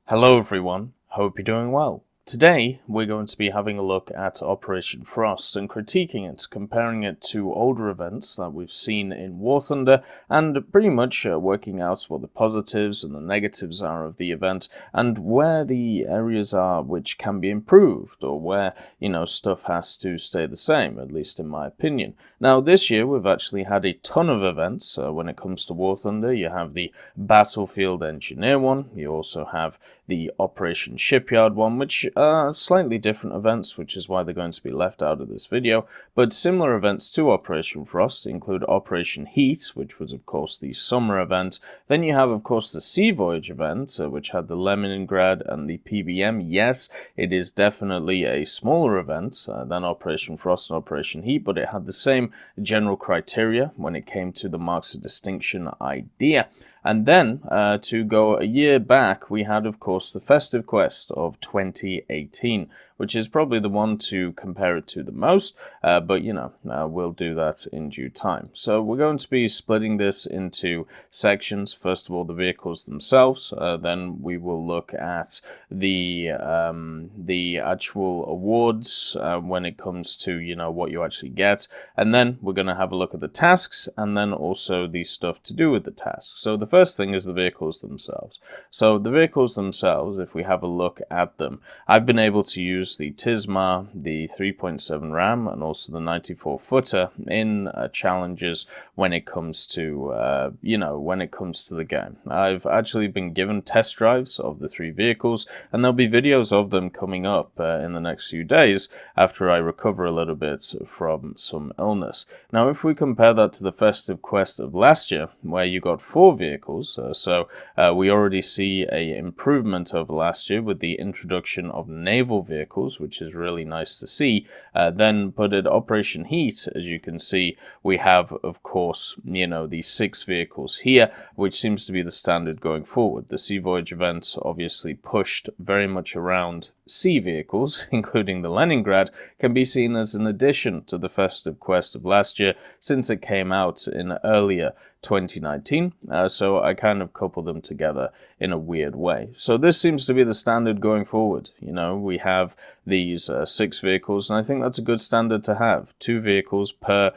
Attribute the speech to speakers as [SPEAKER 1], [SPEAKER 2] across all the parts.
[SPEAKER 1] Hello everyone, hope you're doing well. Today we're going to be having a look at Operation Frost and critiquing it, comparing it to older events that we've seen in War Thunder, and pretty much working out what the positives and the negatives are of the event, and where the areas are which can be improved, or where, stuff has to stay the same, at least in my opinion. Now this year we've actually had a ton of events when it comes to War Thunder. You have the Battlefield Engineer one, you also have the Operation Shipyard one, which are slightly different events, which is why they're going to be left out of this video. But similar events to Operation Frost include Operation Heat, which was of course the summer event. Then you have of course the Sea Voyage event, which had the Leningrad and the PBM. Yes, it is definitely a smaller event than Operation Frost and Operation Heat, but it had the same general criteria when it came to the marks of distinction idea. And then, to go a year back, we had, of course, the Festive Quest of 2018, which is probably the one to compare it to the most, but, we'll do that in due time. So we're going to be splitting this into sections. First of all, the vehicles themselves. Then we will look at the actual awards when it comes to, what you actually get. And then we're going to have a look at the tasks, and then also the stuff to do with the tasks. So the first thing is the vehicles themselves. So the vehicles themselves, if we have a look at them, I've been able to use the Tisma, the 3.7 RAM, and also the 94-footer in challenges when it comes to, the game. I've actually been given test drives of the three vehicles, and there'll be videos of them coming up in the next few days after I recover a little bit from some illness. Now, if we compare that to the Festive Quest of last year, where you got 4 vehicles, we already see a improvement over last year with the introduction of naval vehicles, which is really nice to see. But at Operation Heat, as you can see, we have, of course, the 6 vehicles here, which seems to be the standard going forward. The Sea Voyage event obviously pushed very much around sea vehicles, including the Leningrad, can be seen as an addition to the Festive Quest of last year, since it came out in earlier 2019, so I kind of couple them together in a weird way. So this seems to be the standard going forward. We have these 6 vehicles, and I think that's a good standard to have. 2 vehicles per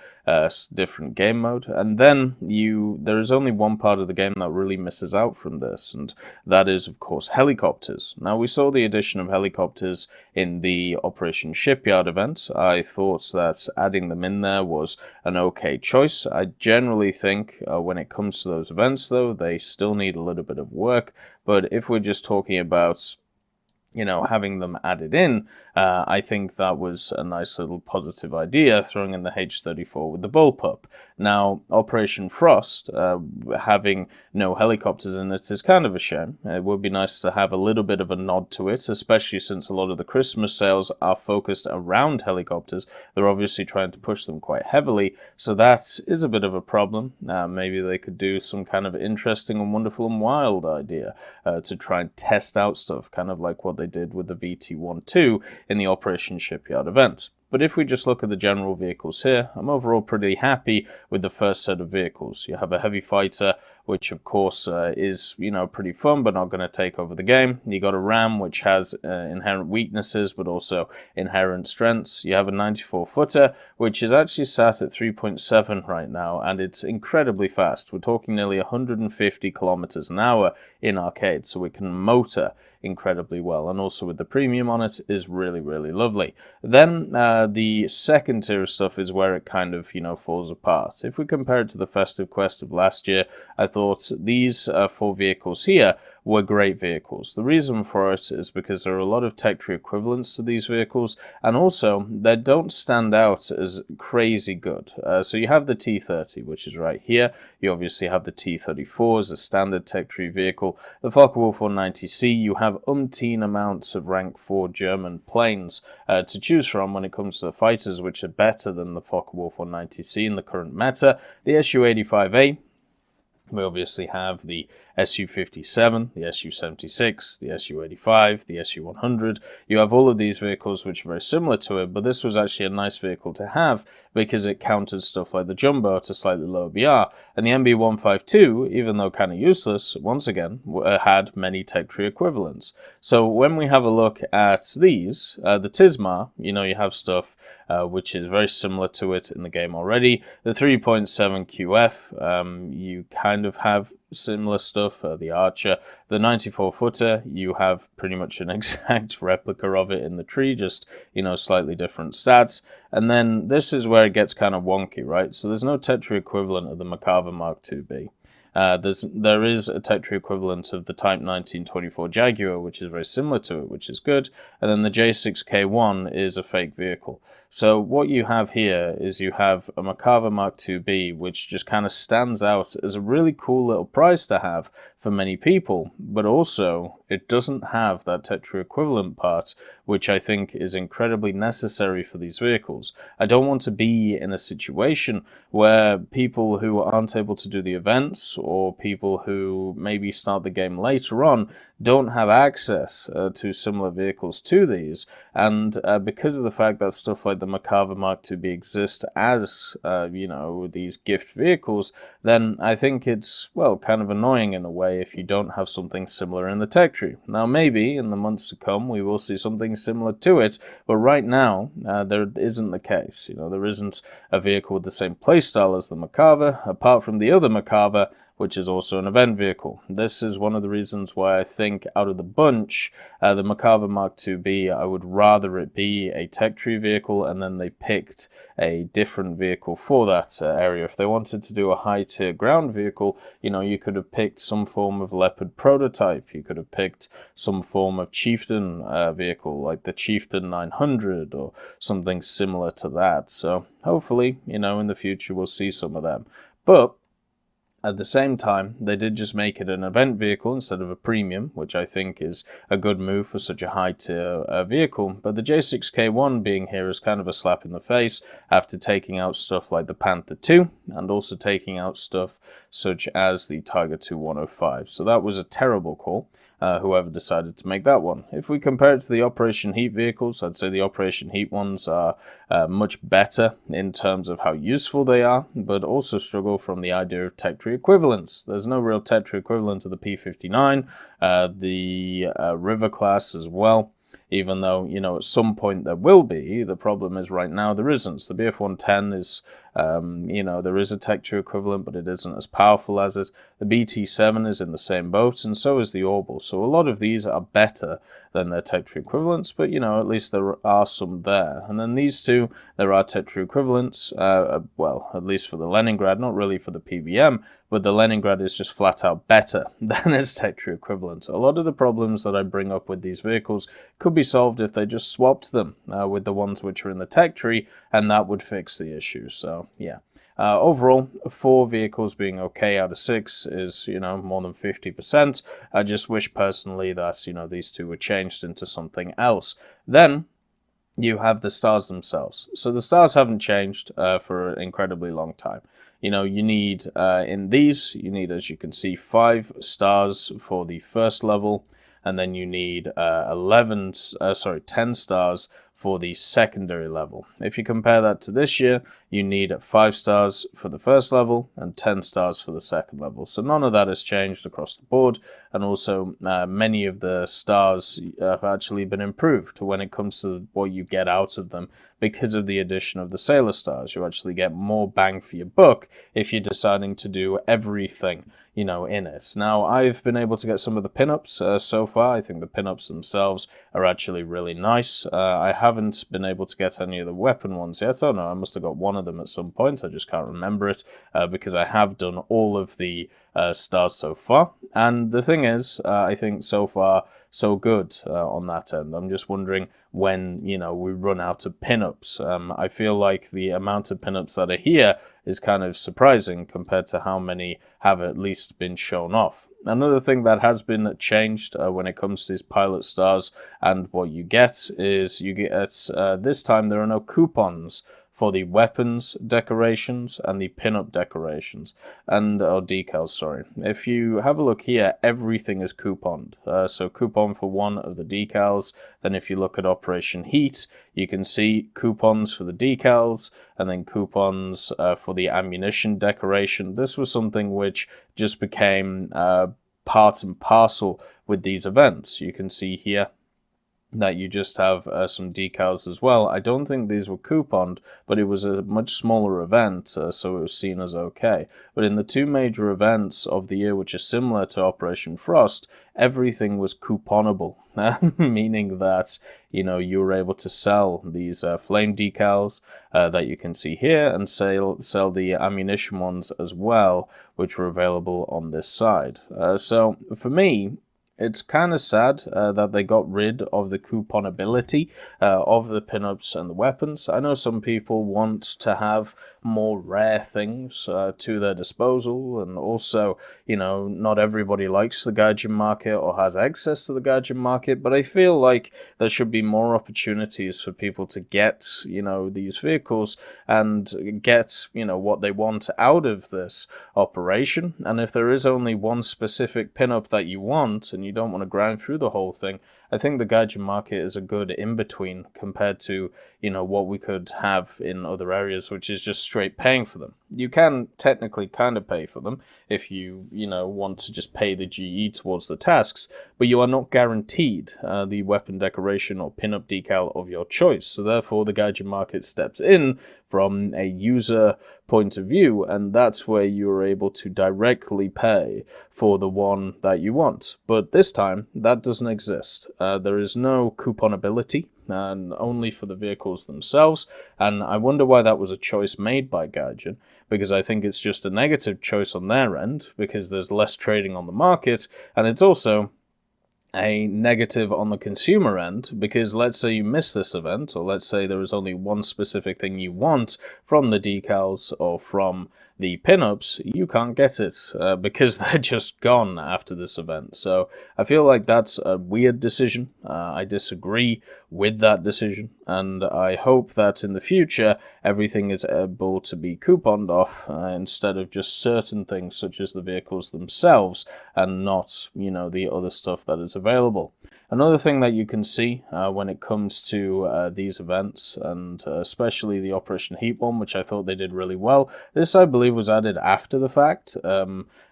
[SPEAKER 1] different game mode, and then there is only one part of the game that really misses out from this, and that is of course helicopters. Now, we saw the addition of helicopters in the Operation Shipyard event. I thought that adding them in there was an okay choice. I generally think when it comes to those events, though, they still need a little bit of work. But if we're just talking about having them added in, I think that was a nice little positive idea, throwing in the H-34 with the bullpup. Now, Operation Frost, having no helicopters in it is kind of a shame. It would be nice to have a little bit of a nod to it, especially since a lot of the Christmas sales are focused around helicopters. They're obviously trying to push them quite heavily, so that is a bit of a problem. Maybe they could do some kind of interesting and wonderful and wild idea to try and test out stuff, kind of like what they did with the VT-12 in the Operation Shipyard event. But if we just look at the general vehicles here, I'm overall pretty happy with the first set of vehicles. You have a heavy fighter, which of course is, pretty fun, but not going to take over the game. You got a Ram, which has inherent weaknesses, but also inherent strengths. You have a 94-footer, which is actually sat at 3.7 right now, and it's incredibly fast. We're talking nearly 150 kilometers an hour in arcade, so it can motor incredibly well, and also with the premium on it is really, really lovely. Then the second tier of stuff is where it kind of, falls apart. If we compare it to the Festive Quest of last year, I thought these 4 vehicles here were great vehicles. The reason for it is because there are a lot of tech tree equivalents to these vehicles, and also they don't stand out as crazy good. So you have the T-30, which is right here. You obviously have the T-34 as a standard tech tree vehicle. The Focke-Wulf 190C, you have umpteen amounts of rank 4 German planes to choose from when it comes to the fighters, which are better than the Focke-Wulf 190C in the current meta. The Su-85A, we obviously have the Su-57, the Su-76, the Su-85, the Su-100. You have all of these vehicles which are very similar to it, but this was actually a nice vehicle to have because it countered stuff like the Jumbo at a slightly lower BR. And the MB-152, even though kind of useless, once again, had many tech tree equivalents. So when we have a look at these, the Tismar, you have stuff which is very similar to it in the game already. The 3.7 QF, you kind of have similar stuff. The Archer, the 94-footer, you have pretty much an exact replica of it in the tree, just, slightly different stats. And then this is where it gets kind of wonky, right? So there's no tech tree equivalent of the Merkava Mark IIB. There is a tech tree equivalent of the Type 1924 Jaguar, which is very similar to it, which is good. And then the J6K1 is a fake vehicle. So what you have here is you have a Merkava Mark IIB, which just kind of stands out as a really cool little prize to have for many people, but also it doesn't have that tech tree equivalent part, which I think is incredibly necessary for these vehicles. I don't want to be in a situation where people who aren't able to do the events or people who maybe start the game later on don't have access to similar vehicles to these, and because of the fact that stuff like the Merkava Mark IIB exist as, these gift vehicles, then I think it's, well, kind of annoying in a way if you don't have something similar in the tech tree. Now, maybe in the months to come we will see something similar to it, but right now there isn't the case. There isn't a vehicle with the same playstyle as the Merkava, apart from the other Merkava, which is also an event vehicle. This is one of the reasons why I think out of the bunch, the Merkava Mark IIB, I would rather it be a tech tree vehicle, and then they picked a different vehicle for that area. If they wanted to do a high-tier ground vehicle, you could have picked some form of Leopard prototype. You could have picked some form of Chieftain vehicle, like the Chieftain 900 or something similar to that. So hopefully, in the future we'll see some of them. But at the same time, they did just make it an event vehicle instead of a premium, which I think is a good move for such a high-tier vehicle. But the J6K1 being here is kind of a slap in the face after taking out stuff like the Panther II and also taking out stuff such as the Tiger II 105. So that was a terrible call. Whoever decided to make that one. If we compare it to the Operation Heat vehicles, I'd say the Operation Heat ones are much better in terms of how useful they are, but also struggle from the idea of tech tree equivalence. There's no real tech tree equivalent to the P59, the River class as well. Even though, at some point there will be, the problem is right now there isn't. So the BF-110 is, there is a tech tree equivalent, but it isn't as powerful as it. The BT-7 is in the same boat, and so is the Orbital. So a lot of these are better than their tech tree equivalents, but, at least there are some there. And then these two, there are tech tree equivalents, well, at least for the Leningrad, not really for the PBM, but the Leningrad is just flat out better than its tech tree equivalent. A lot of the problems that I bring up with these vehicles could be solved if they just swapped them with the ones which are in the tech tree, and that would fix the issue. So, yeah. Overall, 4 vehicles being okay out of 6 is, more than 50%. I just wish personally that, these two were changed into something else. Then you have the stars themselves. So the stars haven't changed for an incredibly long time. You need, in these, as you can see, 5 stars for the first level, and then you need 10 stars for the secondary level. If you compare that to this year, you need 5 stars for the first level and 10 stars for the second level. So none of that has changed across the board, and also many of the stars have actually been improved when it comes to what you get out of them because of the addition of the Sailor Stars. You actually get more bang for your buck if you're deciding to do everything in it. Now, I've been able to get some of the pinups so far. I think the pinups themselves are actually really nice. I haven't been able to get any of the weapon ones yet. Oh no, I must have got one of them at some point. I just can't remember it because I have done all of the stars so far. And the thing is, I think so far, so good on that end. I'm just wondering when, we run out of pinups. I feel like the amount of pinups that are here is kind of surprising compared to how many have at least been shown off. Another thing that has been changed when it comes to these pilot stars and what you get is this time there are no coupons for the weapons decorations and the pinup decorations, and or decals, sorry. If you have a look here, everything is couponed. So coupon for one of the decals. Then if you look at Operation Heat, you can see coupons for the decals, and then coupons for the ammunition decoration. This was something which just became part and parcel with these events. You can see here that you just have some decals as well. I don't think these were couponed, but it was a much smaller event, so it was seen as okay. But in the two major events of the year, which are similar to Operation Frost, everything was couponable, meaning that, you know, you were able to sell these flame decals that you can see here, and sell the ammunition ones as well, which were available on this side. So for me, it's kind of sad that they got rid of the couponability of the pinups and the weapons. I know some people want to have more rare things to their disposal, and also, you know, not everybody likes the gaijin market or has access to the gaijin market, but I feel like there should be more opportunities for people to get, you know, these vehicles and get, you know, what they want out of this operation. And if there is only one specific pinup that you want and you don't want to grind through the whole thing, I think the gaijin market is a good in-between compared to, you know, what we could have in other areas, which is just straight paying for them. You can technically kind of pay for them if you know, want to just pay the GE towards the tasks, but you are not guaranteed the weapon decoration or pinup decal of your choice. So therefore, the gaijin market steps in from a user point of view, and that's where you're able to directly pay for the one that you want. But this time, that doesn't exist. There is no couponability, and only for the vehicles themselves, and I wonder why that was a choice made by Gaijin, because I think it's just a negative choice on their end, because there's less trading on the market, and it's also a negative on the consumer end, because let's say you miss this event, or let's say there is only one specific thing you want from the decals or from the pinups, you can't get it because they're just gone after this event. So I feel like that's a weird decision. I disagree with that decision, and I hope that in the future everything is able to be couponed off instead of just certain things such as the vehicles themselves, and not, you know, the other stuff that is available. Another thing that you can see when it comes to these events, and especially the Operation Heat one, which I thought they did really well. This, I believe, was added after the fact,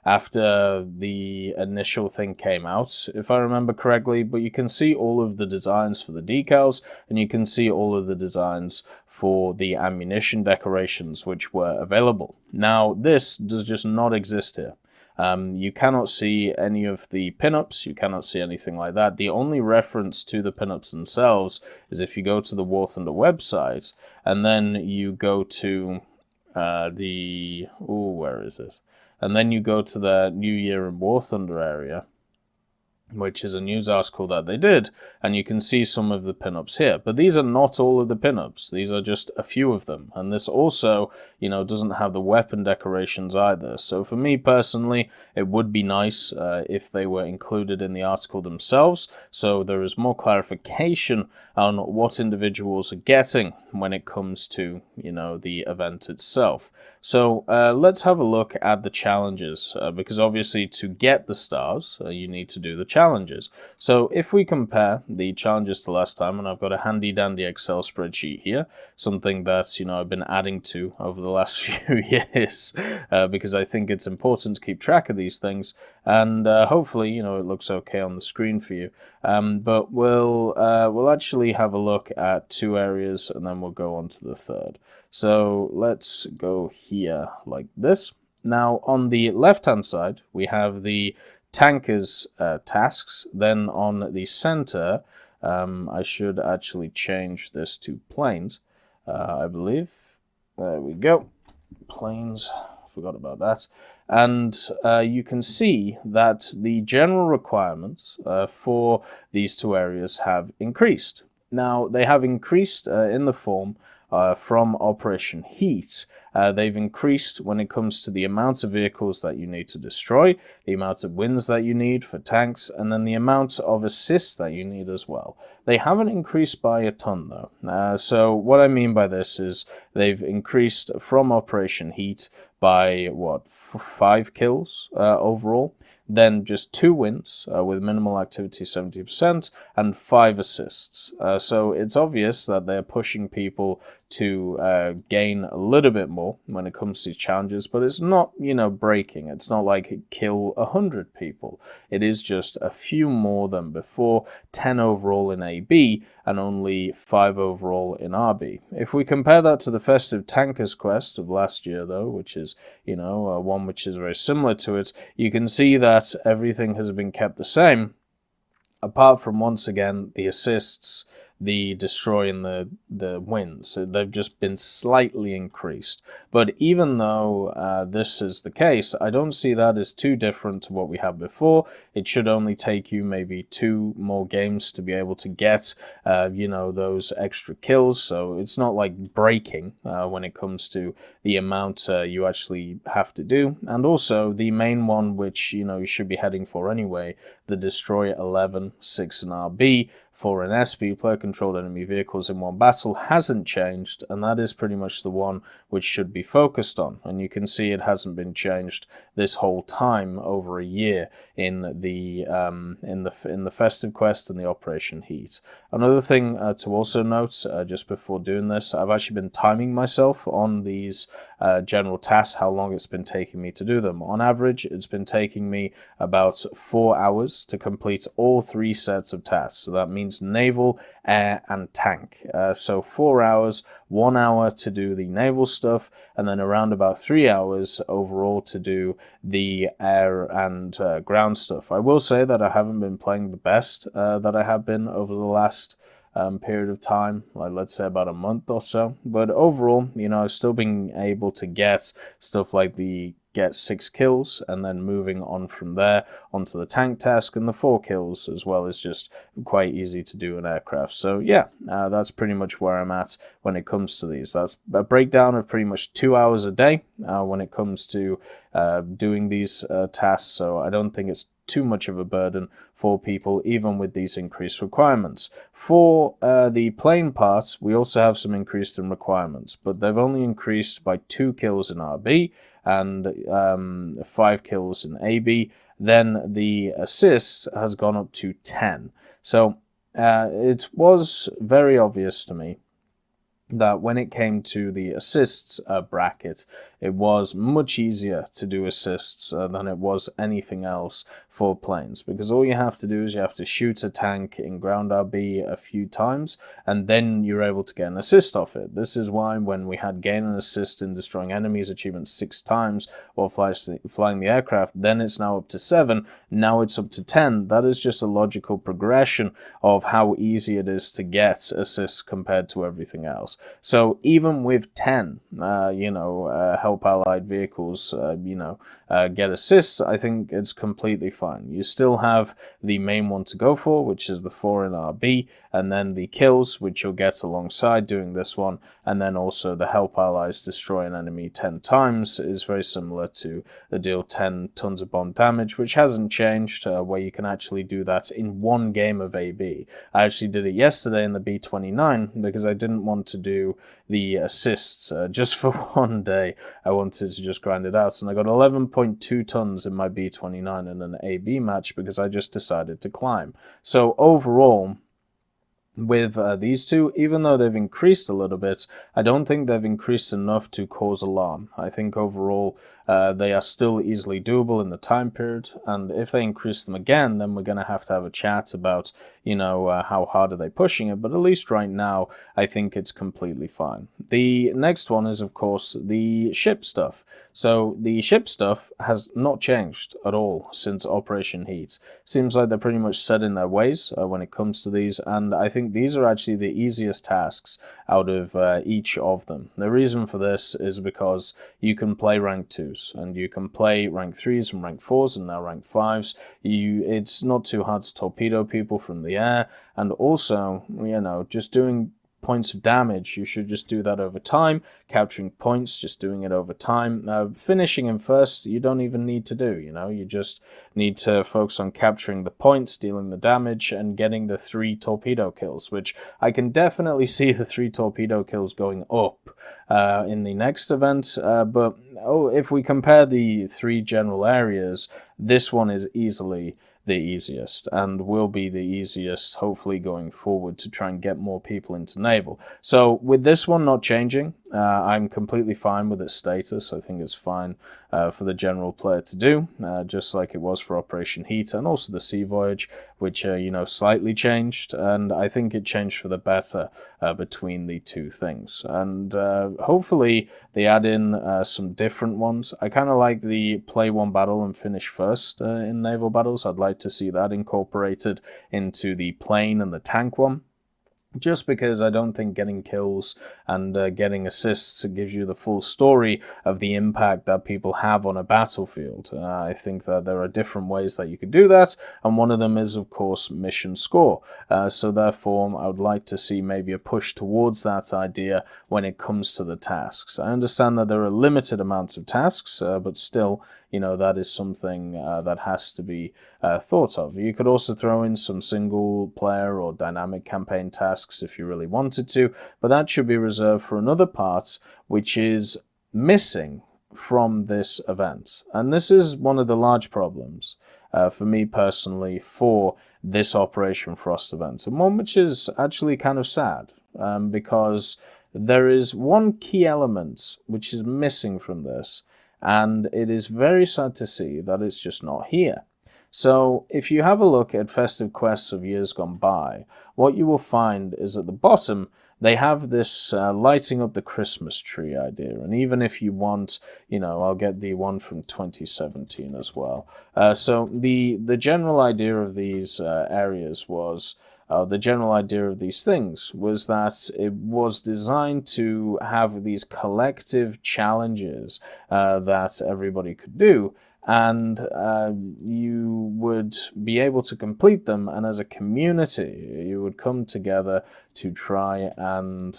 [SPEAKER 1] after the initial thing came out, if I remember correctly. But you can see all of the designs for the decals, and you can see all of the designs for the ammunition decorations which were available. Now, this does just not exist here. You cannot see any of the pinups, you cannot see anything like that. The only reference to the pinups themselves is if you go to the War Thunder website, and then you go to where is it? And then you go to the New Year in War Thunder area, which is a news article that they did, and you can see some of the pinups here. But these are not all of the pinups. These are just a few of them. And this also, you know, doesn't have the weapon decorations either. So for me personally, it would be nice if they were included in the article themselves, so there is more clarification on what individuals are getting when it comes to, you know, the event itself. So let's have a look at the challenges, because obviously to get the stars, you need to do the challenges. So if we compare the challenges to last time, and I've got a handy dandy Excel spreadsheet here, something that, you know, I've been adding to over the last few years, because I think it's important to keep track of these things, and hopefully, you know, it looks okay on the screen for you. But we'll actually have a look at two areas, and then we'll go on to the third. So let's go here like this. Now on the left hand side we have the tankers tasks. Then on the center, I should actually change this to planes, I believe. There we go, planes, forgot about that. And you can see that the general requirements for these two areas have increased. Now, they have increased in the form from Operation Heat. They've increased when it comes to the amount of vehicles that you need to destroy, the amount of wins that you need for tanks, and then the amount of assists that you need as well. They haven't increased by a ton, though. So what I mean by this is they've increased from Operation Heat by, what, 5 kills overall? Then just 2 wins with minimal activity 70% and 5 assists. So it's obvious that they're pushing people to gain a little bit more when it comes to challenges, but it's not, breaking. It's not like kill 100 people. It is just a few more than before, 10 overall in AB and only 5 overall in RB. If we compare that to the Festive Tankers Quest of last year, though, which is, one which is very similar to it, you can see that everything has been kept the same, apart from, once again, the assists, the destroy, and the wins. They've just been slightly increased. But even though this is the case, I don't see that as too different to what we had before. It should only take you maybe 2 more games to be able to get, those extra kills. So it's not like breaking when it comes to the amount you actually have to do. And also the main one, which, you should be heading for anyway, the Destroy 11, 6 and RB, for an SP, player-controlled enemy vehicles in one battle, hasn't changed, and that is pretty much the one which should be focused on. And you can see it hasn't been changed this whole time, over a year, in the Festive Quest and the Operation Heat. Another thing to also note, just before doing this, I've actually been timing myself on these general tasks, how long it's been taking me to do them. On average, it's been taking me about 4 hours to complete all 3 sets of tasks. So that means naval, air, and tank. So 4 hours, 1 hour to do the naval stuff, and then around about 3 hours overall to do the air and ground stuff. I will say that I haven't been playing the best that I have been over the last period of time, like let's say about a month or so. But overall, I've still been able to get stuff like the get 6 kills, and then moving on from there onto the tank task and the 4 kills, as well as just quite easy to do in aircraft. So yeah, that's pretty much where I'm at when it comes to these. That's a breakdown of pretty much 2 hours a day when it comes to doing these tasks, so I don't think it's too much of a burden for people, even with these increased requirements. For the plane parts, we also have some increased in requirements, but they've only increased by 2 kills in RB and 5 kills in AB. Then the assists has gone up to 10. So it was very obvious to me that when it came to the assists bracket, it was much easier to do assists than it was anything else for planes, because all you have to do is you have to shoot a tank in ground RB a few times, and then you're able to get an assist off it. This is why when we had gain an assist in destroying enemies achievement 6 times while flying the aircraft, then it's now up to 7, now it's up to 10. That is just a logical progression of how easy it is to get assists compared to everything else. So even with 10, help allied vehicles, get assists, I think it's completely fine. You still have the main one to go for, which is the 4 in RB, and then the kills, which you'll get alongside doing this one, and then also the help allies destroy an enemy 10 times is very similar to the deal 10 tons of bomb damage, which hasn't changed, where you can actually do that in one game of AB. I actually did it yesterday in the B29 because I didn't want to do the assists just for one day. I wanted to just grind it out, and I got 11.2 tons in my B29 in an AB match because I just decided to climb. So overall, with these two, even though they've increased a little bit, I don't think they've increased enough to cause alarm. I think overall they are still easily doable in the time period, and if they increase them again, then we're going to have a chat about, how hard are they pushing it, but at least right now, I think it's completely fine. The next one is, of course, the ship stuff. So the ship stuff has not changed at all since Operation Heat. Seems like they're pretty much set in their ways when it comes to these, and I think these are actually the easiest tasks out of each of them. The reason for this is because you can play rank 2s, and you can play rank 3s and rank 4s and now rank 5s. It's not too hard to torpedo people from the air, and also, just doing points of damage. You should just do that over time. Capturing points, just doing it over time. Finishing in first, you don't even need to do, you just need to focus on capturing the points, dealing the damage, and getting the 3 torpedo kills, which I can definitely see the 3 torpedo kills going up in the next event, but if we compare the 3 general areas, this one is easily the easiest, and will be the easiest hopefully going forward to try and get more people into naval. So with this one not changing, I'm completely fine with its status. I think it's fine for the general player to do, just like it was for Operation Heat and also the Sea Voyage, which slightly changed, and I think it changed for the better between the 2 things. And hopefully they add in some different ones. I kind of like the play 1 battle and finish first in naval battles. I'd like to see that incorporated into the plane and the tank one, just because I don't think getting kills and getting assists gives you the full story of the impact that people have on a battlefield. I think that there are different ways that you could do that, and one of them is, of course, mission score. So therefore, I would like to see maybe a push towards that idea when it comes to the tasks. I understand that there are limited amounts of tasks, but still, that is something that has to be thought of. You could also throw in some single player or dynamic campaign tasks if you really wanted to, but that should be reserved for another part, which is missing from this event. And this is one of the large problems for me personally for this Operation Frost event, and one which is actually kind of sad, because there is one key element which is missing from this, and it is very sad to see that it's just not here. So if you have a look at Festive Quests of years gone by, what you will find is at the bottom they have this lighting up the Christmas tree idea. And even if you want, I'll get the one from 2017 as well. So the general idea of these areas was, the general idea of these things was that it was designed to have these collective challenges that everybody could do, and you would be able to complete them, and as a community you would come together to try and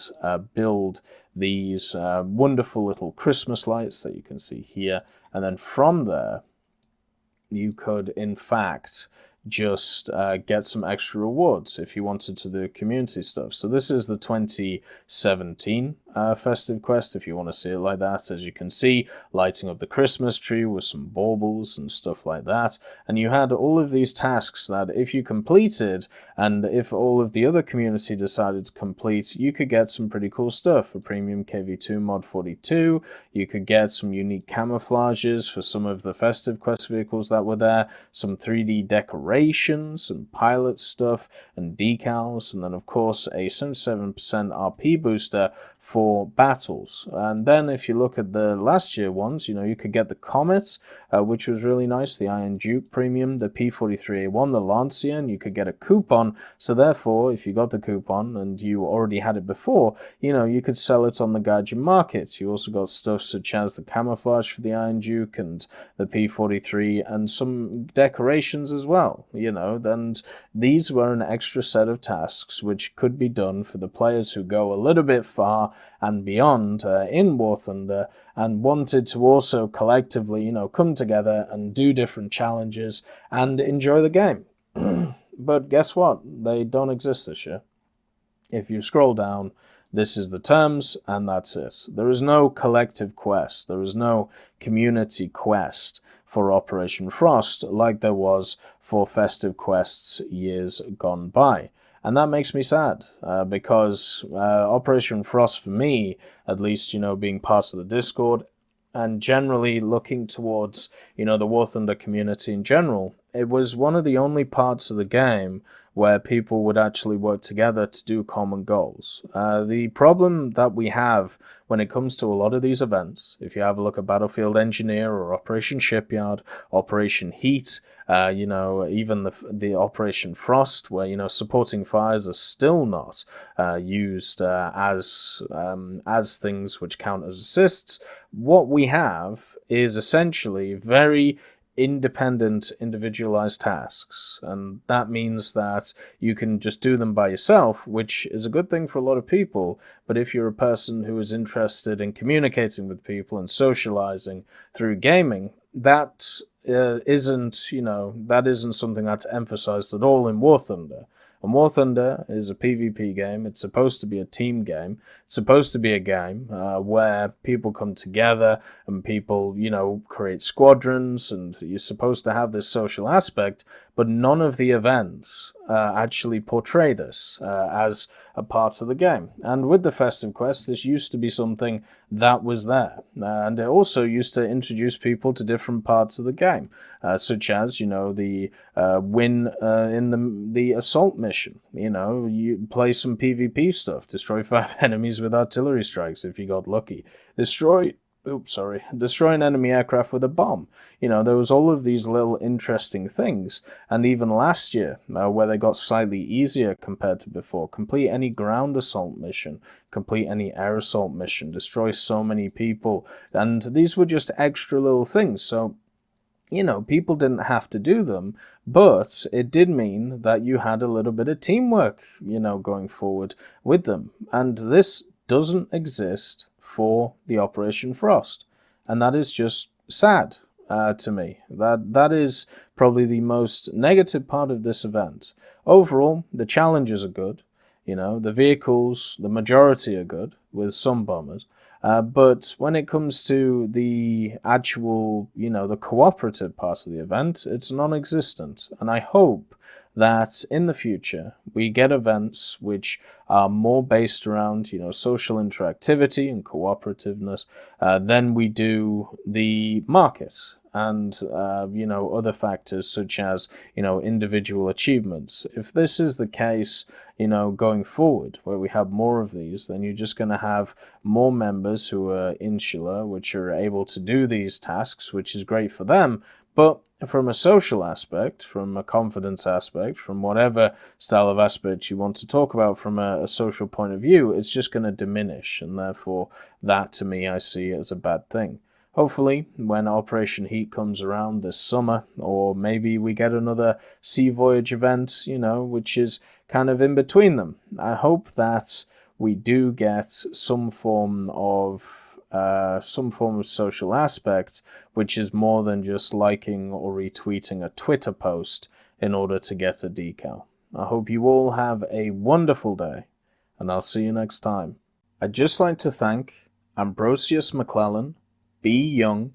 [SPEAKER 1] build these wonderful little Christmas lights that you can see here, and then from there you could in fact just get some extra rewards if you wanted to do community stuff. So this is the 2017 Festive Quest, if you want to see it like that. As you can see, lighting up the Christmas tree with some baubles and stuff like that. And you had all of these tasks that if you completed, and if all of the other community decided to complete, you could get some pretty cool stuff. A premium KV2 mod 42, you could get some unique camouflages for some of the Festive Quest vehicles that were there, some 3D decorations and pilot stuff and decals, and then of course a 77% RP booster for battles. And then if you look at the last year ones, you could get the Comet, which was really nice, the Iron Duke premium, the P43A1, the Lancia, and you could get a coupon. So therefore, if you got the coupon and you already had it before, you could sell it on the Gaijin market. You also got stuff such as the camouflage for the Iron Duke and the P43 and some decorations as well, and these were an extra set of tasks which could be done for the players who go a little bit far and beyond in War Thunder and wanted to also collectively, come together and do different challenges and enjoy the game. But guess what? They don't exist this year. If you scroll down, this is the terms, and that's it. There is no collective quest. There is no community quest for Operation Frost like there was for Festive Quests years gone by. And that makes me sad, because Operation Frost, for me, at least, being part of the Discord, and generally looking towards, the War Thunder community in general, it was one of the only parts of the game where people would actually work together to do common goals. The problem that we have when it comes to a lot of these events, if you have a look at Battlefield Engineer or Operation Shipyard, Operation Heat, even the Operation Frost, where, supporting fires are still not used as things which count as assists, what we have is essentially very independent, individualized tasks. And that means that you can just do them by yourself, which is a good thing for a lot of people. But if you're a person who is interested in communicating with people and socializing through gaming, that isn't something that's emphasized at all in War Thunder. And War Thunder is a PvP game. It's supposed to be a team game. It's supposed to be a game where people come together and people, create squadrons, and you're supposed to have this social aspect, but none of the events actually portray this as a part of the game. And with the Festive Quest, this used to be something that was there. And it also used to introduce people to different parts of the game, such as, the win in the assault mission. You play some PvP stuff, destroy 5 enemies with artillery strikes if you got lucky. Destroy an enemy aircraft with a bomb. There was all of these little interesting things. And even last year, where they got slightly easier compared to before, complete any ground assault mission, complete any air assault mission, destroy so many people. And these were just extra little things. So, people didn't have to do them, but it did mean that you had a little bit of teamwork, going forward with them. And this doesn't exist for the Operation Frost, and that is just sad to me. That is probably the most negative part of this event. Overall, the challenges are good. The vehicles, the majority are good, with some bombers. But when it comes to the actual, the cooperative part of the event, it's non-existent. And I hope that in the future we get events which are more based around, social interactivity and cooperativeness than we do the market and, other factors such as, individual achievements. If this is the case, going forward, where we have more of these, then you're just going to have more members who are insular, which are able to do these tasks, which is great for them. But from a social aspect, from a confidence aspect, from whatever style of aspect you want to talk about from a social point of view, it's just going to diminish. And therefore, that to me, I see as a bad thing. Hopefully, when Operation Heat comes around this summer, or maybe we get another Sea Voyage event, which is kind of in between them, I hope that we do get some form of social aspect, which is more than just liking or retweeting a Twitter post in order to get a decal. I hope you all have a wonderful day, and I'll see you next time. I'd just like to thank Ambrosius McClellan, B. Young,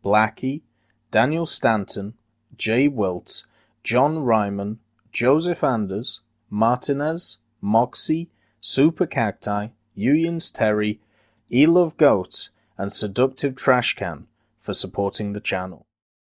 [SPEAKER 1] Blackie, Daniel Stanton, Jay Wilt, John Ryman, Joseph Anders, Martinez, Moxie, Super Cacti, Uyans Terry, Elove Goat, and Seductive Trashcan for supporting the channel.